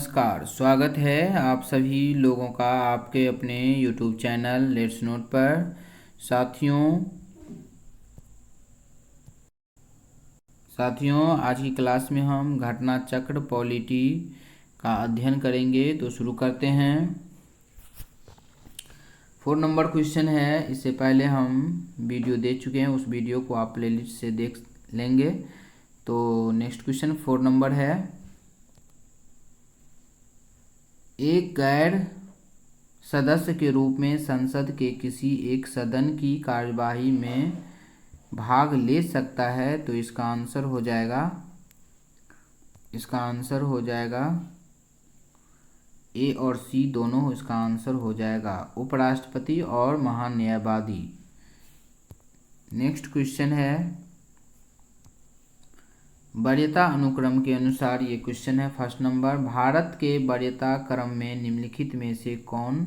नमस्कार, स्वागत है आप सभी लोगों का आपके अपने YouTube चैनल लेट्स नोट पर। साथियों आज की क्लास में हम घटना चक्र पॉलिटी का अध्ययन करेंगे। तो शुरू करते हैं। 4 नंबर क्वेश्चन है। इससे पहले हम वीडियो दे चुके हैं, उस वीडियो को आप प्लेलिस्ट से देख लेंगे। तो नेक्स्ट क्वेश्चन 4 नंबर है। एक गैर सदस्य के रूप में संसद के किसी एक सदन की कार्यवाही में भाग ले सकता है। तो इसका आंसर हो जाएगा ए और सी दोनों। इसका आंसर हो जाएगा उपराष्ट्रपति और महान्यायवादी। नेक्स्ट क्वेश्चन है। वरीयता अनुक्रम के अनुसार ये क्वेश्चन है। फर्स्ट नंबर, भारत के वरीयता क्रम में निम्नलिखित में से कौन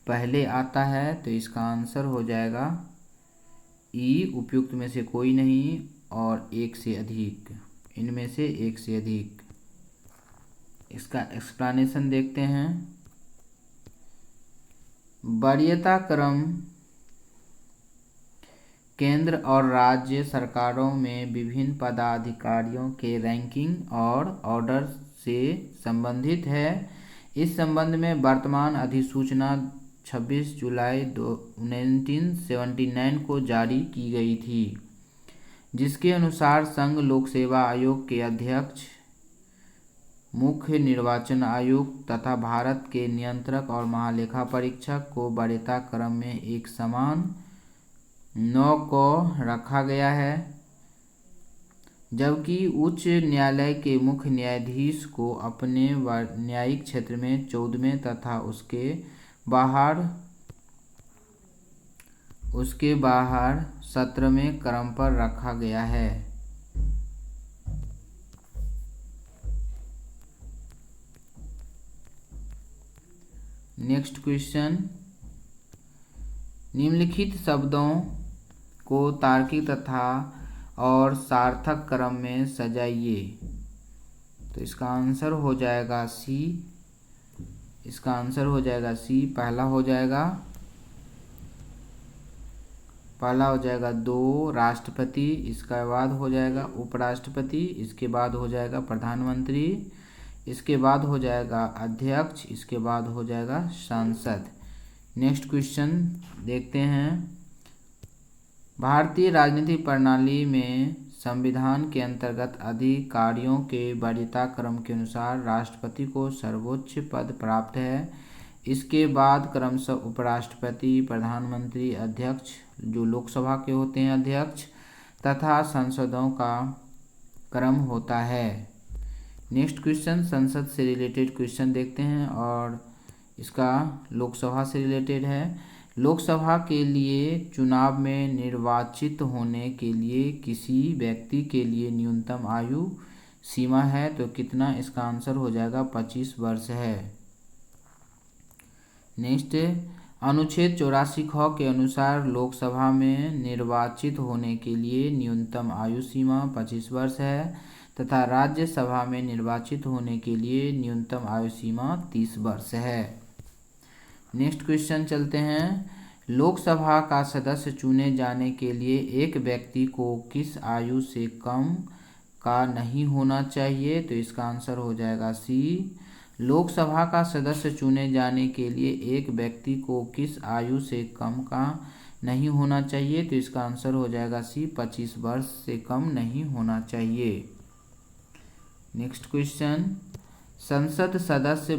पहले आता है। तो इसका आंसर हो जाएगा ई, उपयुक्त में से कोई नहीं और एक से अधिक, इनमें से एक से अधिक। इसका एक्सप्लेनेशन देखते हैं। वरीयता क्रम केंद्र और राज्य सरकारों में विभिन्न पदाधिकारियों के रैंकिंग और ऑर्डर से संबंधित है। इस संबंध में वर्तमान अधिसूचना 26 जुलाई 1979 को जारी की गई थी, जिसके अनुसार संघ लोक सेवा आयोग के अध्यक्ष, मुख्य निर्वाचन आयुक्त तथा भारत के नियंत्रक और महालेखा परीक्षक को वरीयता क्रम में एक समान 9 को रखा गया है, जबकि उच्च न्यायालय के मुख्य न्यायाधीश को अपने न्यायिक क्षेत्र में 14वें तथा उसके बाहर 17वें क्रम पर रखा गया है। नेक्स्ट क्वेश्चन, निम्नलिखित शब्दों को तार्किक तथा और सार्थक क्रम में सजाइए। तो इसका आंसर हो जाएगा सी। पहला हो जाएगा 2 राष्ट्रपति, इसके बाद हो जाएगा उपराष्ट्रपति, इसके बाद हो जाएगा प्रधानमंत्री, इसके बाद हो जाएगा अध्यक्ष, इसके बाद हो जाएगा सांसद। नेक्स्ट क्वेश्चन देखते हैं। भारतीय राजनीतिक प्रणाली में संविधान के अंतर्गत अधिकारियों के वरीयता क्रम के अनुसार राष्ट्रपति को सर्वोच्च पद प्राप्त है। इसके बाद क्रमशः उपराष्ट्रपति, प्रधानमंत्री, अध्यक्ष जो लोकसभा के होते हैं अध्यक्ष, तथा सांसदों का क्रम होता है। नेक्स्ट क्वेश्चन संसद से रिलेटेड क्वेश्चन देखते हैं और इसका लोकसभा से रिलेटेड है। लोकसभा के लिए चुनाव में निर्वाचित होने के लिए किसी व्यक्ति के लिए न्यूनतम आयु सीमा है। तो कितना? इसका आंसर हो जाएगा 25 वर्ष है। नेक्स्ट, अनुच्छेद 84 ख के अनुसार लोकसभा में निर्वाचित होने के लिए न्यूनतम आयु सीमा 25 वर्ष है तथा राज्यसभा में निर्वाचित होने के लिए न्यूनतम आयु सीमा 30 वर्ष है। नेक्स्ट क्वेश्चन चलते हैं। लोकसभा का सदस्य चुने जाने के लिए एक व्यक्ति को किस आयु से कम का नहीं होना चाहिए। तो इसका आंसर हो जाएगा सी। लोकसभा का सदस्य चुने जाने के लिए एक व्यक्ति को किस आयु से कम का नहीं होना चाहिए। तो इसका आंसर हो जाएगा सी, 25 वर्ष से कम नहीं होना चाहिए। नेक्स्ट क्वेश्चन, संसद सदस्य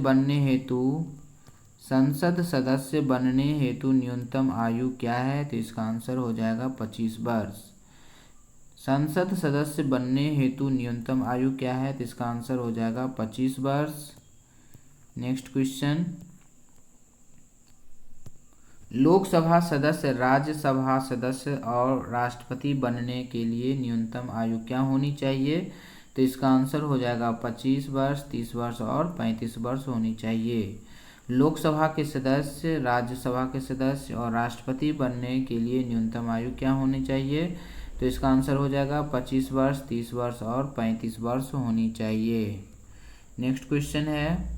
बनने हेतु न्यूनतम आयु क्या है। तो इसका आंसर हो जाएगा 25 वर्ष। संसद सदस्य बनने हेतु न्यूनतम आयु क्या है। तो इसका आंसर हो जाएगा 25 वर्ष। नेक्स्ट क्वेश्चन, लोकसभा सदस्य, राज्यसभा सदस्य और राष्ट्रपति बनने के लिए न्यूनतम आयु क्या होनी चाहिए। तो इसका आंसर हो जाएगा 25 वर्ष, 30 वर्ष और 35 वर्ष होनी चाहिए। लोकसभा के सदस्य, राज्यसभा के सदस्य और राष्ट्रपति बनने के लिए न्यूनतम आयु क्या होनी चाहिए। तो इसका आंसर हो जाएगा 25 वर्ष, 30 वर्ष और 35 वर्ष होनी चाहिए। नेक्स्ट क्वेश्चन है,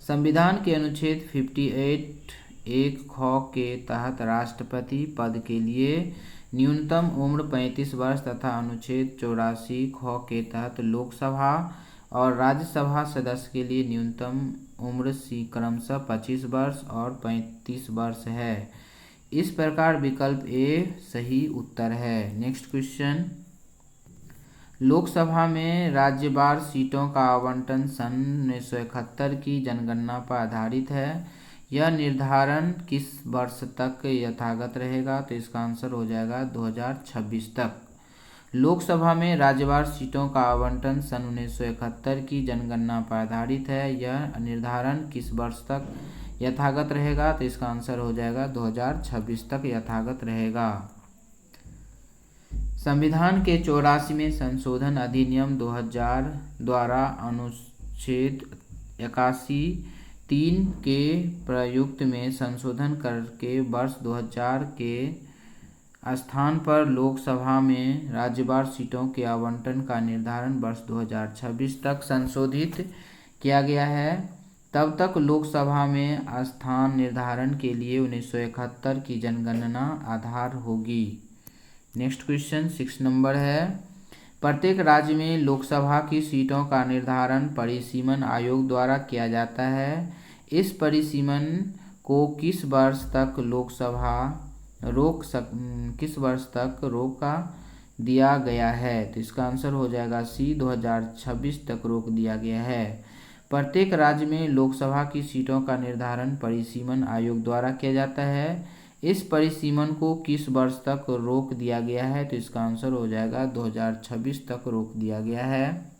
संविधान के अनुच्छेद 58 एक ख के तहत राष्ट्रपति पद के लिए न्यूनतम उम्र 35 वर्ष तथा अनुच्छेद 84 ख के तहत लोकसभा और राज्यसभा सदस्य के लिए न्यूनतम उम्र क्रमशः 25 वर्ष और 35 वर्ष है। इस प्रकार विकल्प ए सही उत्तर है। नेक्स्ट क्वेश्चन, लोकसभा में राज्यवार सीटों का आवंटन सन 1971 की जनगणना पर आधारित है। यह निर्धारण किस वर्ष तक यथावत रहेगा? तो इसका आंसर हो जाएगा 2026 तक। लोकसभा में राज्यवार सीटों का आवंटन सन 1971 की जनगणना पर आधारित है। यह निर्धारण किस वर्ष तक यथावत रहेगा? तो इसका आंसर हो जाएगा 2026 तक यथावत रहेगा। संविधान के 84वें संशोधन अधिनियम 2000 द्वारा अनुच्छेद 81(3) के प्रयुक्त में संशोधन करके वर्ष 2000 के स्थान पर लोकसभा में राज्यवार सीटों के आवंटन का निर्धारण वर्ष 2026 तक संशोधित किया गया है। तब तक लोकसभा में स्थान निर्धारण के लिए 1971 की जनगणना आधार होगी। नेक्स्ट क्वेश्चन 6 नंबर है, प्रत्येक राज्य में लोकसभा की सीटों का निर्धारण परिसीमन आयोग द्वारा किया जाता है। इस परिसीमन को किस वर्ष तक रोका दिया गया है? तो इसका आंसर हो जाएगा सी, 2026 तक रोक दिया गया है। प्रत्येक राज्य में लोकसभा की सीटों का निर्धारण परिसीमन आयोग द्वारा किया जाता है। इस परिसीमन को किस वर्ष तक रोक दिया गया है? तो इसका आंसर हो जाएगा 2026 तक रोक दिया गया है।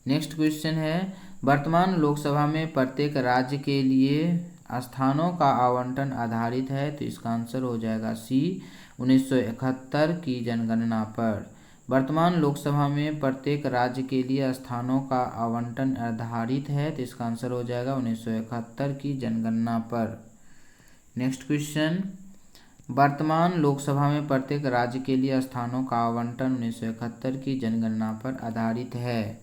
नेक्स्ट क्वेश्चन है, वर्तमान लोकसभा में प्रत्येक राज्य के लिए स्थानों का आवंटन आधारित है। तो इसका आंसर हो जाएगा सी, 1971 की जनगणना पर। वर्तमान लोकसभा में प्रत्येक राज्य के लिए स्थानों का आवंटन आधारित है। तो इसका आंसर हो जाएगा 1971 की जनगणना पर। नेक्स्ट क्वेश्चन, वर्तमान लोकसभा में प्रत्येक राज्य के लिए स्थानों का आवंटन 1971 की जनगणना पर आधारित है।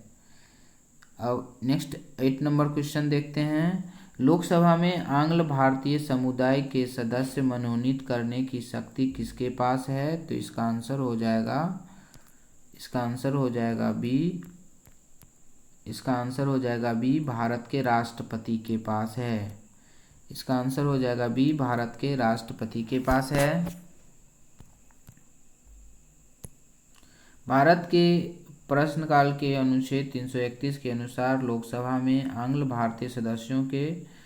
अब नेक्स्ट 8 नंबर क्वेश्चन देखते हैं, लोकसभा में आंग्ल भारतीय समुदाय के सदस्य मनोनीत करने की शक्ति किसके पास है? तो इसका आंसर हो जाएगा बी, भारत के राष्ट्रपति के पास है। इसका आंसर हो जाएगा बी, भारत के राष्ट्रपति के पास है। भारत के प्रश्नकाल के अनुच्छेद 331 के अनुसार लोकसभा में आंग्ल भारतीय सदस्यों के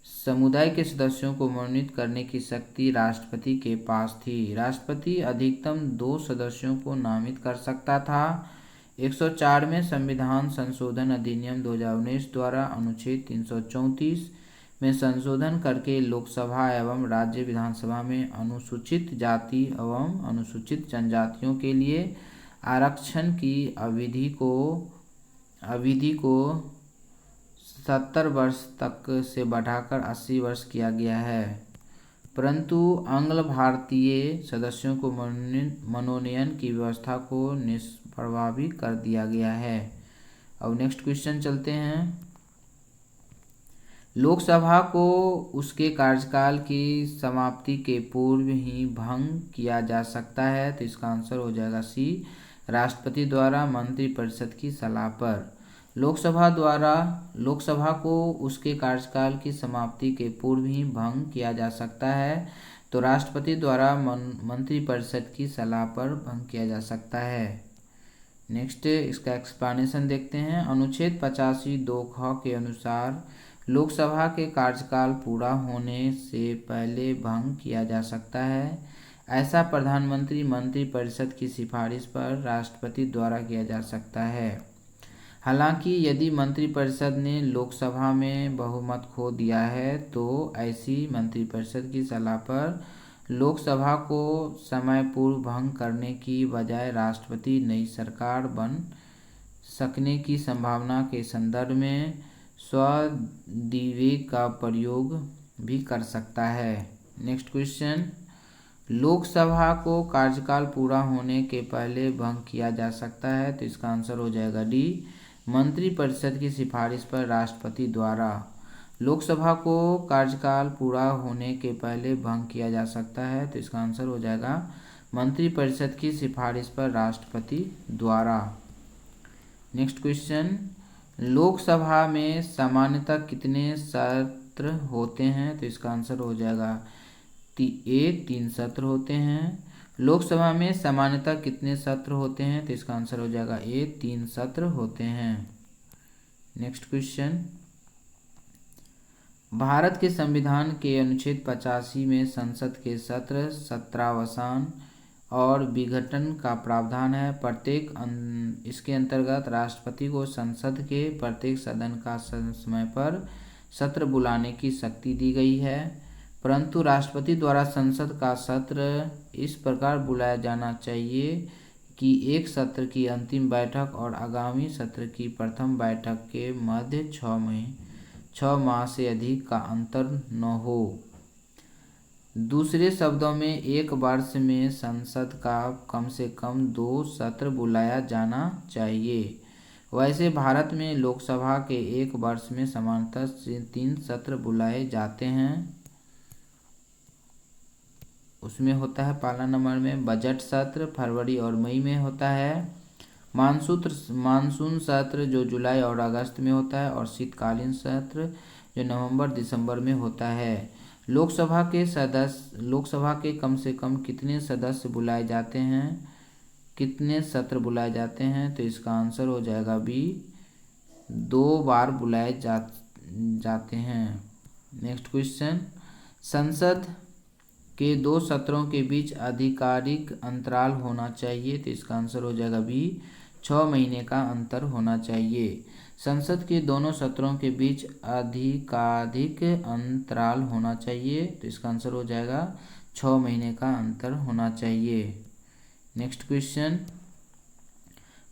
समुदाय के सदस्यों को मनोनीत करने की शक्ति राष्ट्रपति के पास थी। राष्ट्रपति अधिकतम 2 सदस्यों को नामित कर सकता था। 104वें संविधान संशोधन अधिनियम 2019 द्वारा अनुच्छेद 334 में संशोधन करके लोकसभा एवं राज्य विधानसभा में अनुसूचित जाति एवं अनुसूचित जनजातियों के लिए आरक्षण की अवधि को 70 वर्ष तक से बढ़ाकर 80 वर्ष किया गया है, परंतु आंग्ल भारतीय सदस्यों को मनोनयन की व्यवस्था को निष्प्रभावी कर दिया गया है। अब नेक्स्ट क्वेश्चन चलते हैं, लोकसभा को उसके कार्यकाल की समाप्ति के पूर्व ही भंग किया जा सकता है। तो इसका आंसर हो जाएगा सी, राष्ट्रपति द्वारा मंत्रिपरिषद की सलाह पर। लोकसभा को उसके कार्यकाल की समाप्ति के पूर्व ही भंग किया जा सकता है, तो राष्ट्रपति द्वारा मंत्रिपरिषद की सलाह पर भंग किया जा सकता है। नेक्स्ट इसका एक्सप्लेनेशन देखते हैं, अनुच्छेद 85(2) ख के अनुसार लोकसभा के कार्यकाल पूरा होने से पहले भंग किया जा सकता है। ऐसा प्रधानमंत्री मंत्रिपरिषद की सिफारिश पर राष्ट्रपति द्वारा किया जा सकता है। हालांकि यदि मंत्रिपरिषद ने लोकसभा में बहुमत खो दिया है तो ऐसी मंत्रिपरिषद की सलाह पर लोकसभा को समय पूर्व भंग करने की बजाय राष्ट्रपति नई सरकार बन सकने की संभावना के संदर्भ में स्वविवेक का प्रयोग भी कर सकता है। नेक्स्ट क्वेश्चन, लोकसभा को कार्यकाल पूरा होने के पहले भंग किया जा सकता है। तो इसका आंसर हो जाएगा डी, मंत्रिपरिषद की सिफारिश पर राष्ट्रपति द्वारा। लोकसभा को कार्यकाल पूरा होने के पहले भंग किया जा सकता है, तो इसका आंसर हो जाएगा मंत्रिपरिषद की सिफारिश पर राष्ट्रपति द्वारा। नेक्स्ट क्वेश्चन, लोकसभा में सामान्यतः कितने सत्र होते हैं, तो इसका आंसर हो जाएगा 3 सत्र होते हैं। लोकसभा में सामान्यतः कितने सत्र होते हैं, तो इसका आंसर हो जाएगा 3 सत्र होते हैं। नेक्स्ट क्वेश्चन, भारत के संविधान के अनुच्छेद 85 में संसद के सत्र, सत्रावसान और विघटन का प्रावधान है। इसके अंतर्गत राष्ट्रपति को संसद के प्रत्येक सदन का समय पर सत्र बुलाने की शक्ति दी गई है, परंतु राष्ट्रपति द्वारा संसद का सत्र इस प्रकार बुलाया जाना चाहिए कि एक सत्र की अंतिम बैठक और आगामी सत्र की प्रथम बैठक के मध्य 6 माह से अधिक का अंतर न हो। दूसरे शब्दों में एक वर्ष में संसद का कम से कम 2 सत्र बुलाया जाना चाहिए। वैसे भारत में लोकसभा के एक वर्ष में सामान्यतः 3 सत्र बुलाए जाते हैं। उसमें होता है पहला नंबर में बजट सत्र, फरवरी और मई में होता है। मानसून सत्र जो जुलाई और अगस्त में होता है, और शीतकालीन सत्र जो नवंबर दिसंबर में होता है। लोकसभा के कम से कम कितने सदस्य बुलाए जाते हैं, कितने सत्र बुलाए जाते हैं, तो इसका आंसर हो जाएगा बी, 2 बार बुलाए जाते हैं। नेक्स्ट क्वेश्चन, संसद के 2 सत्रों के बीच आधिकारिक अंतराल होना चाहिए, तो इसका आंसर हो जाएगा बी, 6 महीने का अंतर होना चाहिए। संसद के दोनों सत्रों के बीच अधिकाधिक अंतराल होना चाहिए, तो इसका आंसर हो जाएगा 6 महीने का अंतर होना चाहिए। नेक्स्ट क्वेश्चन,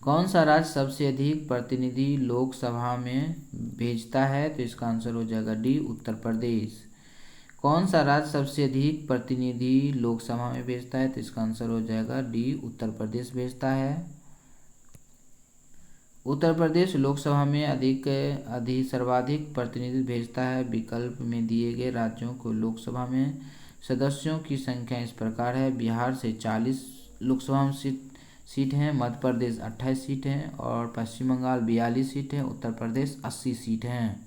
कौन सा राज्य सबसे अधिक प्रतिनिधि लोकसभा में भेजता है, तो इसका आंसर हो जाएगा डी, उत्तर प्रदेश। कौन सा राज्य सबसे अधिक प्रतिनिधि लोकसभा में भेजता है, तो इसका आंसर हो जाएगा डी, उत्तर प्रदेश भेजता है। उत्तर प्रदेश लोकसभा में सर्वाधिक प्रतिनिधि भेजता है। विकल्प में दिए गए राज्यों को लोकसभा में सदस्यों की संख्या इस प्रकार है। बिहार से 40 लोकसभा में सीट हैं, मध्य प्रदेश 28 सीट हैं, और पश्चिम बंगाल 42 सीट हैं, उत्तर प्रदेश 80 सीट हैं।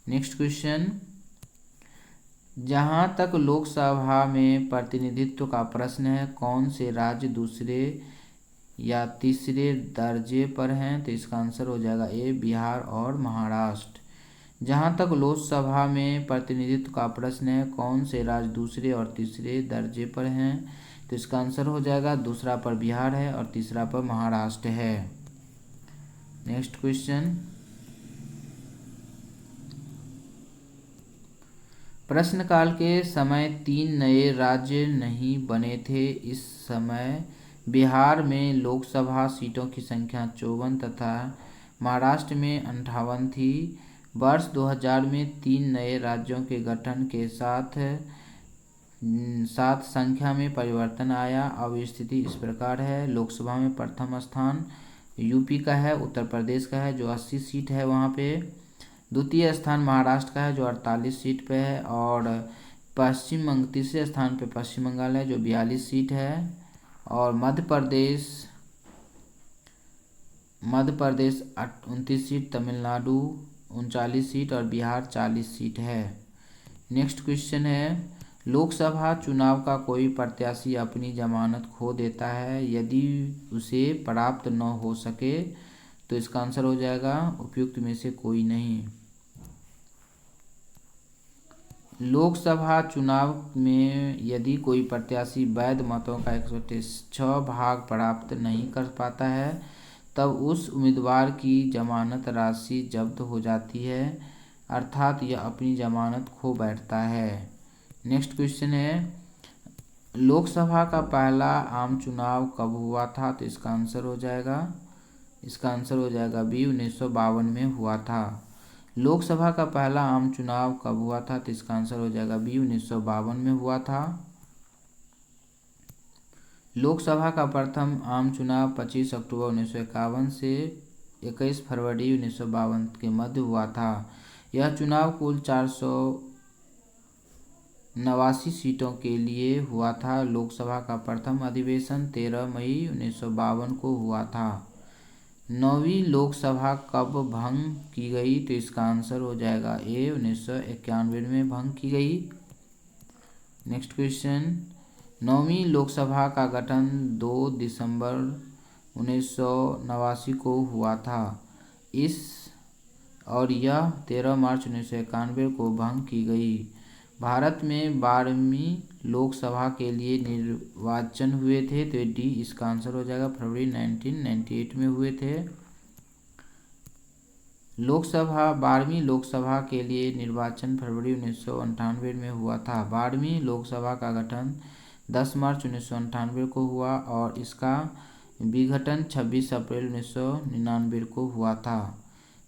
नेक्स्ट क्वेश्चन, जहां तक लोकसभा में प्रतिनिधित्व का प्रश्न है, कौन से राज्य दूसरे या तीसरे दर्जे पर हैं, तो इसका आंसर हो जाएगा ए, बिहार और महाराष्ट्र। जहां तक लोकसभा में प्रतिनिधित्व का प्रश्न है, कौन से राज्य दूसरे और तीसरे दर्जे पर हैं, तो इसका आंसर हो जाएगा दूसरा पर बिहार है और तीसरा पर महाराष्ट्र है। नेक्स्ट क्वेश्चन, प्रश्नकाल के समय 3 नए राज्य नहीं बने थे। इस समय बिहार में लोकसभा सीटों की संख्या 54 तथा महाराष्ट्र में 58 थी। वर्ष 2000 में 3 नए राज्यों के गठन के साथ संख्या में परिवर्तन आया। अब स्थिति इस प्रकार है, लोकसभा में प्रथम स्थान यूपी का है, उत्तर प्रदेश का है जो 80 सीट है वहाँ पे। द्वितीय स्थान महाराष्ट्र का है जो 48 सीट पे है, और तीसरे स्थान पे पश्चिम बंगाल है जो 42 सीट है, और मध्य प्रदेश 29 सीट, तमिलनाडु 39 सीट और बिहार 40 सीट है। नेक्स्ट क्वेश्चन है, लोकसभा चुनाव का कोई प्रत्याशी अपनी जमानत खो देता है, यदि उसे प्राप्त न हो सके, तो इसका आंसर हो जाएगा उपयुक्त में से कोई नहीं। लोकसभा चुनाव में यदि कोई प्रत्याशी वैध मतों का 106 भाग प्राप्त नहीं कर पाता है, तब उस उम्मीदवार की जमानत राशि जब्त हो जाती है, अर्थात यह अपनी जमानत खो बैठता है। नेक्स्ट क्वेश्चन है, लोकसभा का पहला आम चुनाव कब हुआ था, तो इसका आंसर हो जाएगा बी, 1952 में हुआ था। लोकसभा का पहला आम चुनाव कब हुआ था, तो इसका आंसर हो जाएगा बी, 1952 में हुआ था। लोकसभा का प्रथम आम चुनाव 25 अक्टूबर 1951 से 21 फरवरी 1952 के मध्य हुआ था। यह चुनाव कुल 489 सीटों के लिए हुआ था। लोकसभा का प्रथम अधिवेशन 13 मई 1952 को हुआ था। 9वीं लोकसभा कब भंग की गई? तो इसका आंसर हो जाएगा ए, 1991 में भंग की गई। नेक्स्ट क्वेश्चन, 9वीं लोकसभा का गठन 2 दिसंबर 1989 को हुआ था। और यह 13 मार्च 1991 को भंग की गई। भारत में 12वीं लोकसभा के लिए निर्वाचन हुए थे, तो डी इसका आंसर हो जाएगा, फरवरी 1998 में हुए थे। 12वीं लोकसभा के लिए निर्वाचन फरवरी 1998 में हुआ था। 12वीं लोकसभा का गठन 10 मार्च 1998 को हुआ और इसका विघटन 26 अप्रैल 1999 को हुआ था।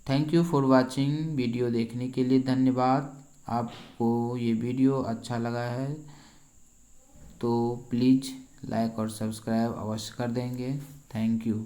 Thank you for watching. Video देखने के लिए धन्यवाद। आपको ये वीडियो अच्छा लगा है तो प्लीज़ लाइक और सब्सक्राइब अवश्य कर देंगे। Thank you.